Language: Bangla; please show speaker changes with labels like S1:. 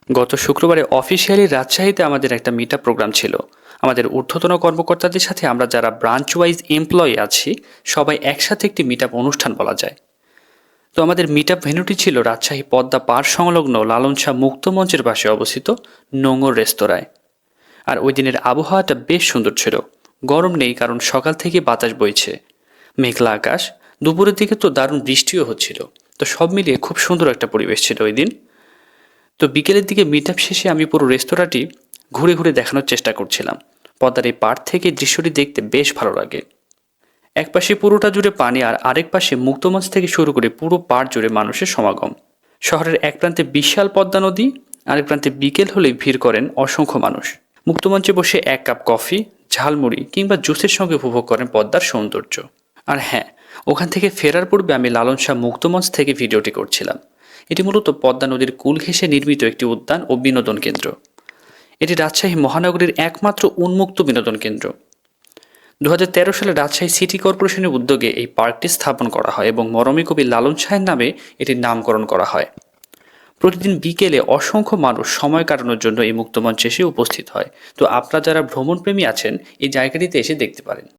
S1: গত শুক্রবারে অফিসিয়ালি রাজশাহীতে আমাদের একটা মিটআপ প্রোগ্রাম ছিল। আমাদের ঊর্ধ্বতন কর্মকর্তাদের সাথে আমরা যারা ব্রাঞ্চ ওয়াইজ এমপ্লয়ি আছি সবাই একসাথে একটি মিটআপ অনুষ্ঠান বলা যায়। তো আমাদের মিটআপ ভেন্যুটি ছিল রাজশাহী পদ্মা পাড় সংলগ্ন লালন শাহ মুক্ত মঞ্চের পাশে অবস্থিত নোঙর রেস্তোরাঁয়। আর ওই দিনের আবহাওয়াটা বেশ সুন্দর ছিল। গরম নেই, কারণ সকাল থেকে বাতাস বইছে, মেঘলা আকাশ, দুপুরের দিকে তো দারুণ বৃষ্টিও হচ্ছিল। তো সব মিলিয়ে খুব সুন্দর একটা পরিবেশ ছিল ওই দিন। তো বিকেলের দিকে মিটআপ শেষে আমি পুরো রেস্তোরাঁটি ঘুরে ঘুরে দেখানোর চেষ্টা করছিলাম। পদ্মার এই পাড় থেকে দৃশ্যটি দেখতে বেশ ভালো লাগে। এক পাশে পুরোটা জুড়ে পানি, আর আরেক পাশে মুক্তমঞ্চ থেকে শুরু করে পুরো পাড় জুড়ে মানুষের সমাগম। শহরের এক প্রান্তে বিশাল পদ্মা নদী, আরেক প্রান্তে বিকেল হলেই ভিড় করেন অসংখ্য মানুষ। মুক্তমঞ্চে বসে এক কাপ কফি, ঝালমুড়ি কিংবা জুসের সঙ্গে উপভোগ করেন পদ্মার সৌন্দর্য। আর হ্যাঁ, ওখান থেকে ফেরার পূর্বে আমি লালন শাহ মুক্তমঞ্চ থেকে ভিডিওটি করছিলাম। এটি মূলত পদ্মা নদীর কূল ঘেঁষে নির্মিত একটি উদ্যান ও বিনোদন কেন্দ্র। এটি রাজশাহী মহানগরীর একমাত্র উন্মুক্ত বিনোদন কেন্দ্র। 2013 সালে রাজশাহী সিটি কর্পোরেশনের উদ্যোগে এই পার্কটি স্থাপন করা হয় এবং মরমী কবি লালন শাহের নামে এটির নামকরণ করা হয়। প্রতিদিন বিকেলে অসংখ্য মানুষ সময় কাটানোর জন্য এই মুক্তমঞ্চে এসে উপস্থিত হয়। তো আপনারা যারা ভ্রমণপ্রেমী আছেন, এই জায়গাটিতে এসে দেখতে পারেন।